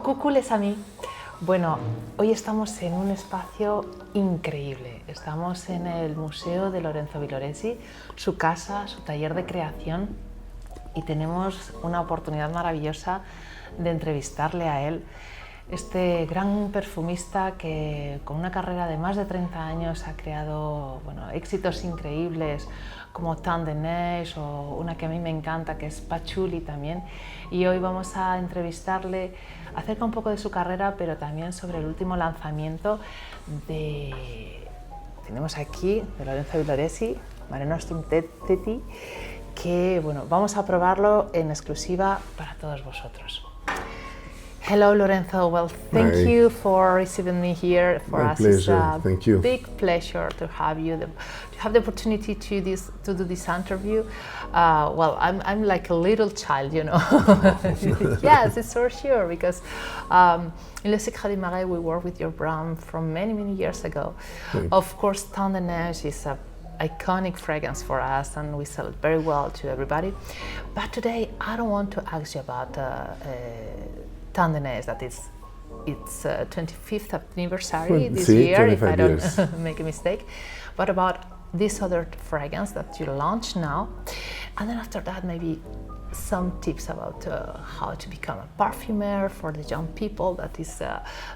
Coucou les amis. Bueno, hoy estamos en un espacio increíble. Estamos en el Museo de Lorenzo Villoresi, su casa, su taller de creación, y tenemos una oportunidad maravillosa de entrevistarle a él. Este gran perfumista que con una carrera de más de 30 años ha creado éxitos increíbles como Temps de Neige o una que a mí me encanta que es Patchouli también, y hoy vamos a entrevistarle acerca un poco de su carrera, pero también sobre el último lanzamiento tenemos aquí de Lorenzo Villoresi, Mare Nostrum Teti, que vamos a probarlo en exclusiva para todos vosotros. Hello, Lorenzo. Well, thank you for receiving me here. For My us, pleasure. it's a big pleasure to have you, to have the opportunity to do this interview. Well, I'm like a little child, you know. Yes, it's for sure, because in Le Secret du Marais we worked with your brand from many years ago. Of course, Temps de Neige is a iconic fragrance for us, and we sell it very well to everybody. But today, I don't want to ask you about Temps de Neige, that is its 25th anniversary this year, if I don't make a mistake, but about this other fragrance that you launched now. And then after that, maybe some tips about how to become a perfumer for the young people that is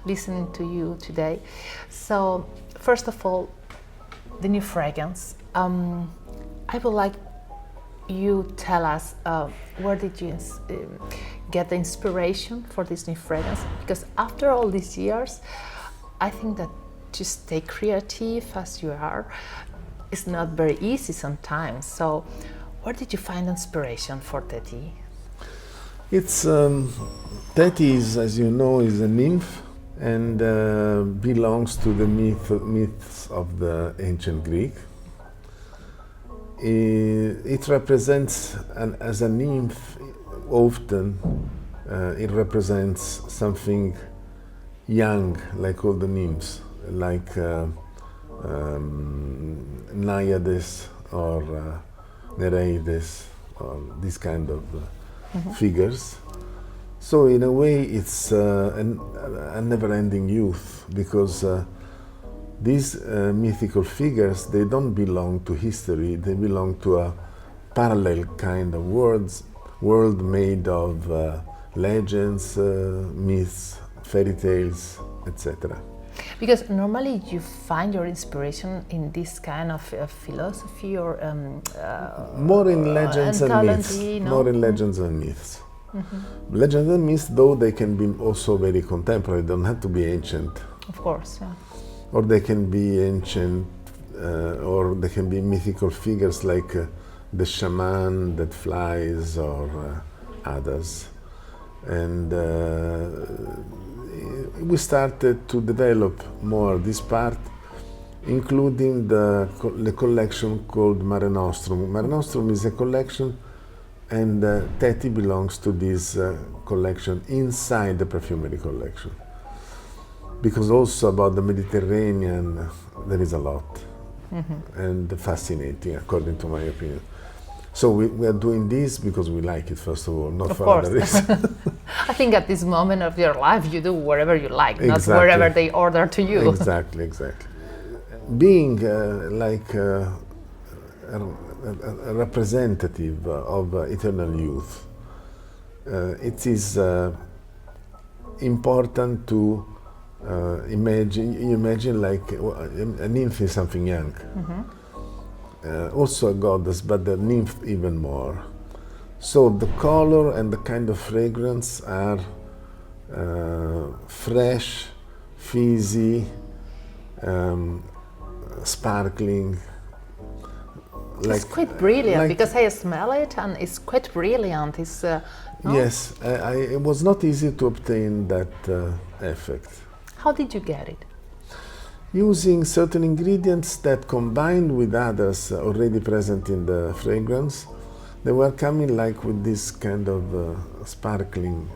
listening to you today. So, first of all, the new fragrance. I would like you tell us where did you get the inspiration for this new fragrance? Because after all these years, I think that to stay creative as you are is not very easy sometimes. So, where did you find inspiration for Teti? It's Teti is, as you know, is a nymph and belongs to the myths of the ancient Greek. It represents, as a nymph, often it represents something young, like all the nymphs, like Naiades or Nereides, or these kind of figures. So in a way it's a never-ending youth, because these mythical figures, they don't belong to history, they belong to a parallel kind of world made of legends, myths, fairy tales, etc. Because normally you find your inspiration in this kind of philosophy or more in legends and myths. No? More in legends and myths. Legends and myths, though, they can be also very contemporary, don't have to be ancient. Of course, yeah. Or they can be ancient, or they can be mythical figures like the shaman that flies, or others. And we started to develop more this part, including the collection called Mare Nostrum. Mare Nostrum is a collection, and Teti belongs to this collection inside the perfumery collection. Because also about the Mediterranean there is a lot, and fascinating, according to my opinion. So we are doing this because we like it, first of all, not for other reasons. I think at this moment of your life you do whatever you like, not wherever they order to you. Exactly. Being like a representative of eternal youth, it is important to imagine like a nymph is something young. Also a goddess, but the nymph even more. So the color and the kind of fragrance are fresh, fizzy, sparkling. It's quite brilliant, because I smell it and it's quite brilliant. It's, no? Yes, it was not easy to obtain that effect. How did you get it? Using certain ingredients that, combined with others already present in the fragrance, they were coming like with this kind of sparkling,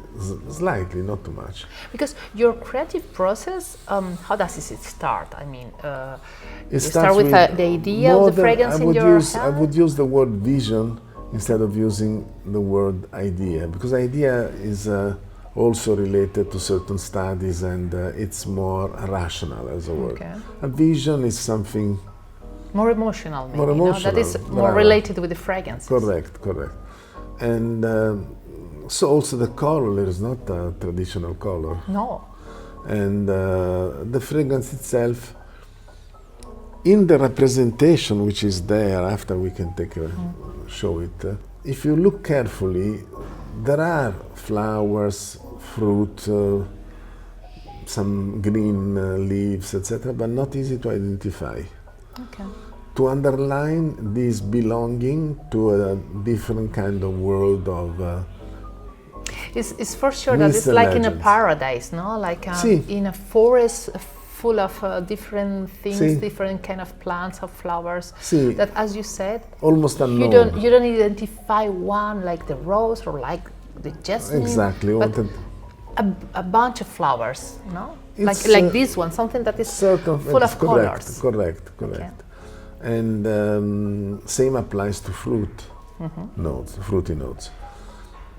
slightly, not too much. Because your creative process, how does it start? I mean, you start with the idea of the fragrance in your hand? I would use the word vision instead of using the word idea, because idea is also related to certain studies, and it's more rational as a word. Okay. A vision is something more emotional, maybe. More emotional, That is more related with the fragrances. Correct. And so also the color is not a traditional color. No. And the fragrance itself, in the representation which is there, after we can take a show it, if you look carefully, there are flowers, fruit, some green leaves, etc., but not easy to identify. Okay. To underline this belonging to a different kind of world of it's for sure that it's like in a paradise, no? Like in a forest full of different things, different kind of plants or flowers. That, as you said, almost unknown. You don't identify one like the rose or like the jasmine. Exactly. But a bunch of flowers, no? Like this one, something that is full of colors. Correct. Okay. And same applies to fruit notes, fruity notes.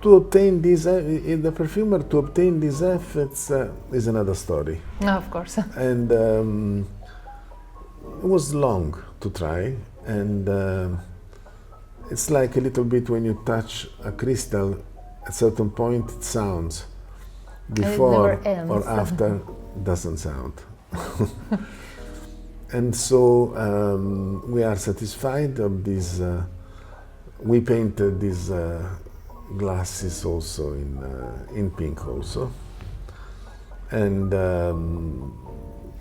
To obtain these, the perfumer, to obtain these effects is another story. No, of course. And it was long to try, and it's like a little bit when you touch a crystal, at a certain point it sounds. Before or after doesn't sound. And so we are satisfied of this. We painted these glasses also in pink also, and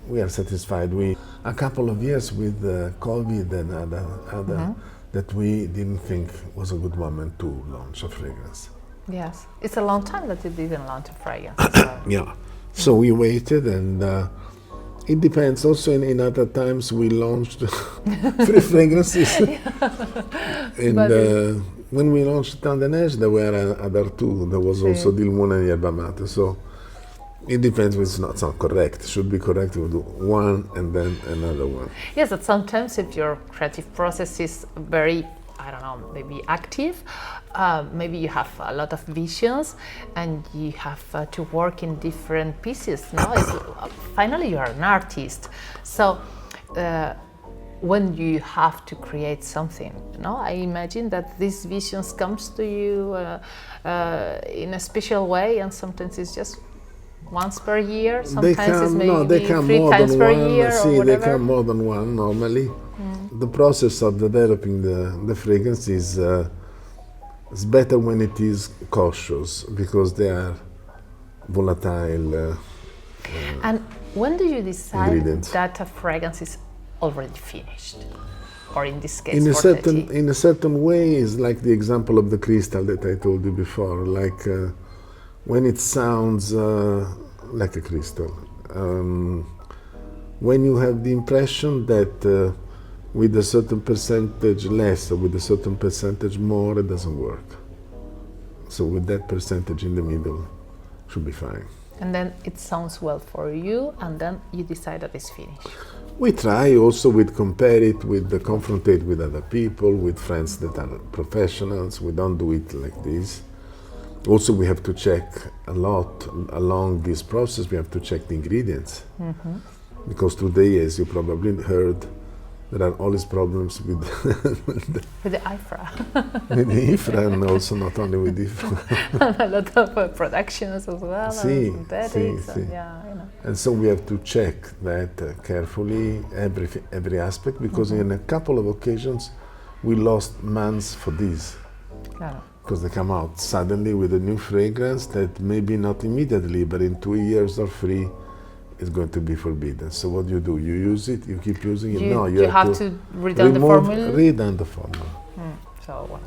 we are satisfied. A couple of years with COVID and other that we didn't think was a good moment to launch a fragrance. Yes, it's a long time that you didn't launch a fragrance. Yeah, so we waited, and it depends. Also, in other times we launched 3 fragrances, and when we launched Tandeneige, there were other 2. There was also Dilmuna and Yerba Mate. So it depends. It's not correct. It should be correct. We do one and then another one. Yes, but sometimes if your creative process is very, I don't know, maybe active, maybe you have a lot of visions and you have to work in different pieces. No, finally you are an artist. So when you have to create something, I imagine that these visions comes to you in a special way, and sometimes it's just once per year. Sometimes it's maybe 3 times per year. They come more than one normally. The process of developing the fragrance is better when it is cautious, because they are volatile. And when do you decide ingredients. That a fragrance is already finished? Or in this case, in a certain way, is like the example of the crystal that I told you before. Like when it sounds like a crystal. When you have the impression that with a certain percentage less or with a certain percentage more, it doesn't work. So with that percentage in the middle, should be fine. And then it sounds well for you, and then you decide that it's finished. We try also compare it with confront it with other people, with friends that are professionals. We don't do it like this. Also, we have to check a lot along this process. We have to check the ingredients, because today, as you probably heard, there are always problems with the IFRA. With the IFRA, and also not only with IFRA. A lot of productions as well, synthetics. And so we have to check that carefully, every aspect, because in a couple of occasions we lost months for this. Because they come out suddenly with a new fragrance that maybe not immediately, but in 2 years or 3, it's going to be forbidden. So what do? You use it, you keep using it? No, you have to redone the formula? Redone the formula.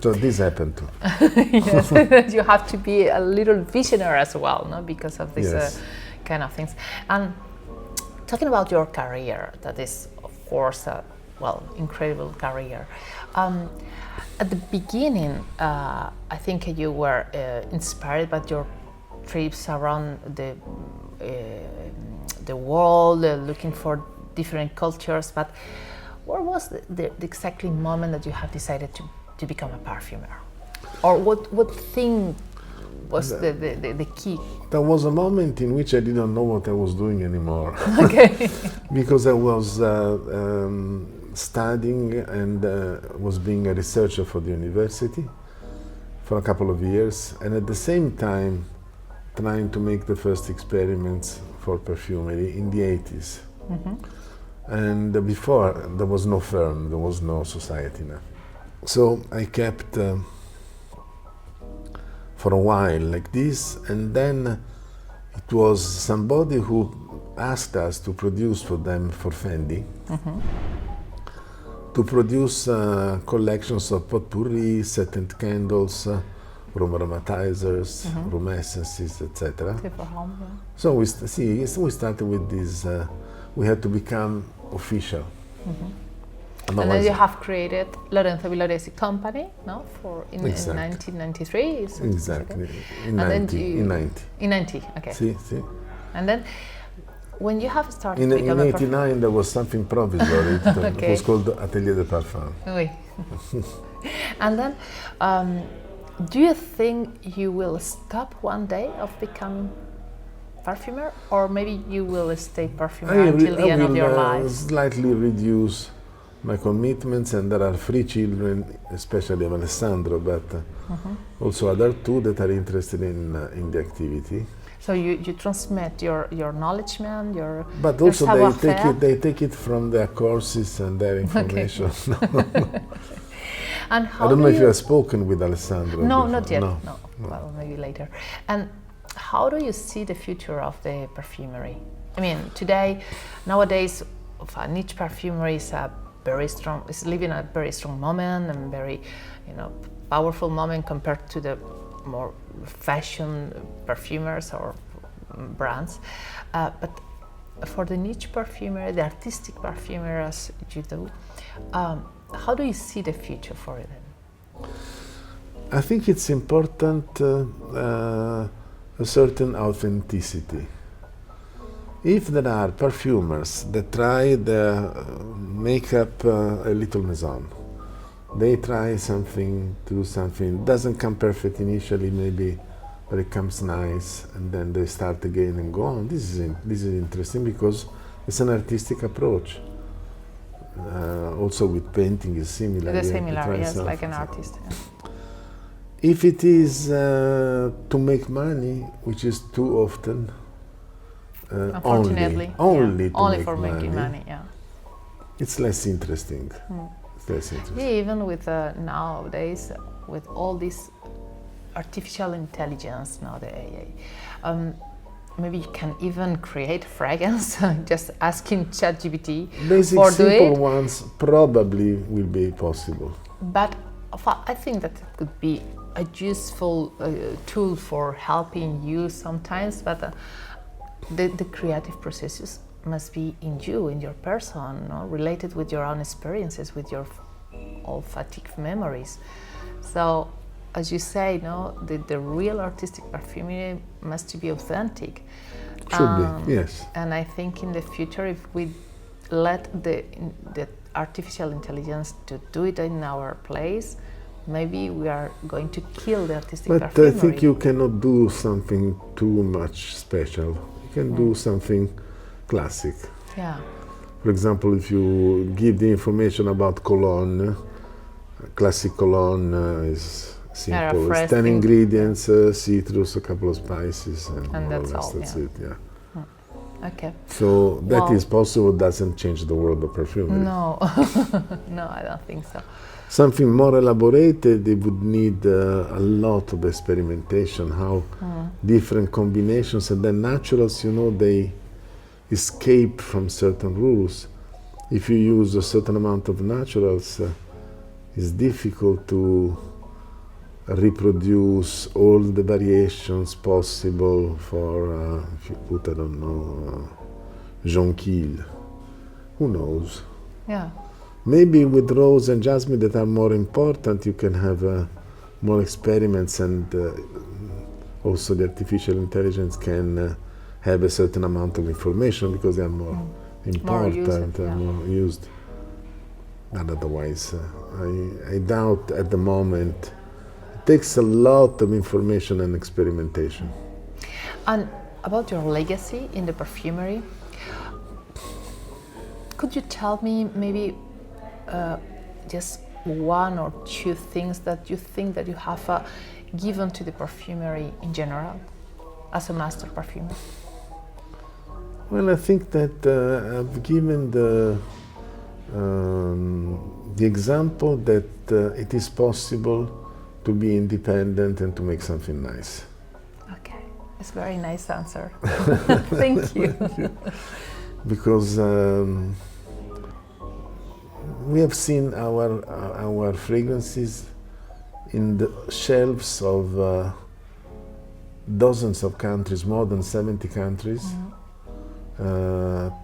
So this happened too. Yes, you have to be a little visionary as well, no? Because of these kind of things. And talking about your career, that is, of course, incredible career. At the beginning, I think you were inspired by your trips around the world, looking for different cultures. But what was the exactly moment that you have decided to become a perfumer? Or what thing was the key? There was a moment in which I didn't know what I was doing anymore. Okay. Because I was studying and was being a researcher for the university for a couple of years, and at the same time trying to make the first experiments for perfumery in the 80s. And before, there was no firm, there was no society now. So I kept for a while like this, and then it was somebody who asked us to produce for them, for Fendi, to produce collections of potpourri, scented candles, room aromatizers, room essences, etc. So we started with this. We had to become official. And then you have created Lorenzo Villoresi company, no? In Exactly. 1993. Exactly. Okay. In 90. In 90. In 90. Okay. See. And then, when you have started In become a 89, there was something provisory. It was called Atelier de Parfum. Oui. And then, do you think you will stop one day of becoming perfumer, or maybe you will stay perfumer until the end of your life? Slightly reduce my commitments, and there are 3 children, especially of Alessandro, but also other 2 that are interested in the activity. So you transmit your knowledge, man, But your also they take it from their courses and their information. Okay. And how I don't know if you have spoken with Alessandro. No, before. not yet. No. Well, maybe later. And how do you see the future of the perfumery? I mean, nowadays, niche perfumery is a very strong. It's living a very strong moment and very, powerful moment compared to the more fashion perfumers or brands. But for the niche perfumer, the artistic perfumer as you do, how do you see the future for it? I think it's important a certain authenticity. If there are perfumers that try the makeup a little maison, they try something, do something, doesn't come perfect initially maybe, but it comes nice, and then they start again and go on. This is interesting because it's an artistic approach. Also with painting is similar. It's similar, yes, like an artist. Yeah. If it is to make money, which is too often, unfortunately, only for making money, yeah. It's less interesting. It's less interesting. Yeah, even with nowadays, with all this artificial intelligence, now the AI, maybe you can even create fragrance just asking ChatGPT Basic for simple it. ones probably will be possible. But I think that it could be a useful tool for helping you sometimes, but the creative processes must be in you, in your person, no? Related with your own experiences, with your olfactive memories. So, as you say, no, the real artistic perfumery must be authentic. Should be, yes. And I think in the future, if we let the artificial intelligence to do it in our place, maybe we are going to kill the artistic perfumery. But I think you cannot do something too much special. You can do something classic. Yeah. For example, if you give the information about cologne, classic cologne is simple. It's 10 ingredients, citrus, a couple of spices, and that's more or less all. That's it. Yeah. Okay. So that is possible. Doesn't change the world of perfumery. No, no, I don't think so. Something more elaborated, it would need a lot of experimentation. How different combinations, and then naturals, they escape from certain rules. If you use a certain amount of naturals, it's difficult to reproduce all the variations possible for, if you put, I don't know, jonquille. Who knows? Yeah. Maybe with rose and jasmine that are more important, you can have more experiments, and also the artificial intelligence can have a certain amount of information because they are more important and more used. But otherwise, I doubt at the moment takes a lot of information and experimentation. And about your legacy in the perfumery, could you tell me maybe just one or two things that you think that you have given to the perfumery in general as a master perfumer? Well, I think that I've given the example that it is possible to be independent and to make something nice. Okay, it's a very nice answer. Thank you. Thank you. Because we have seen our fragrances in the shelves of dozens of countries, more than 70 countries,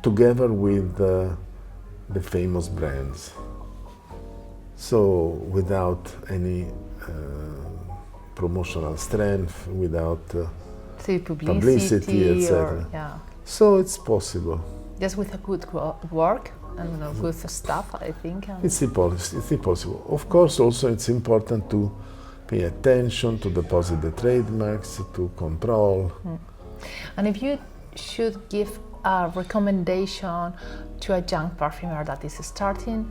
together with the famous brands. So without any promotional strength, without publicity, etc. Yeah. So it's possible. Just with a good work and good stuff, I think. It's impossible. Of course, also it's important to pay attention, to deposit the trademarks, to control. And if you should give a recommendation to a young perfumer that is starting,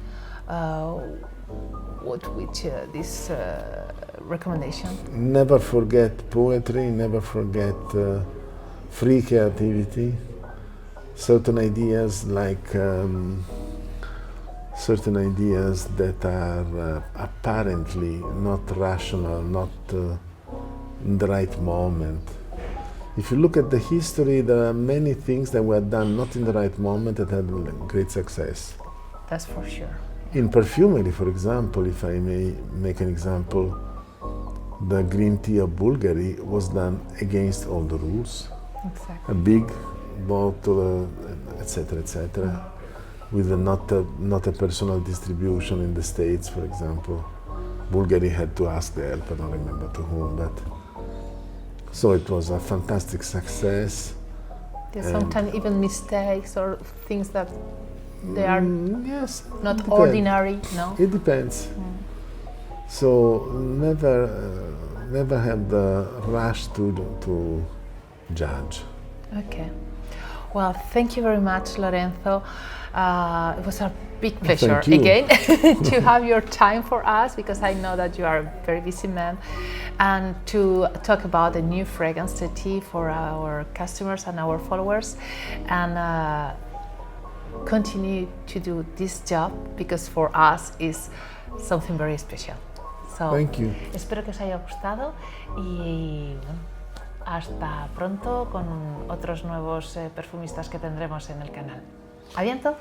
what would this recommendation? Never forget poetry, never forget free creativity. Certain ideas certain ideas that are apparently not rational, not in the right moment. If you look at the history, there are many things that were done not in the right moment that had great success. That's for sure. In perfumery, for example, if I may make an example, the green tea of Bulgari was done against all the rules. Exactly. A big bottle, etc., with not a personal distribution in the States, for example. Bulgari had to ask the help, I don't remember to whom, but so it was a fantastic success. There's sometimes even mistakes or things that they are yes, not ordinary, no? It depends. So never have the rush to judge. Okay. Well, thank you very much, Lorenzo. It was a big pleasure again to have your time for us, because I know that you are a very busy man, and to talk about the new fragrance Teti for our customers and our followers, and continue to do this job, because for us is something very special. So, thank you. Espero que os haya gustado y bueno, hasta pronto con otros nuevos perfumistas que tendremos en el canal. ¿A viento?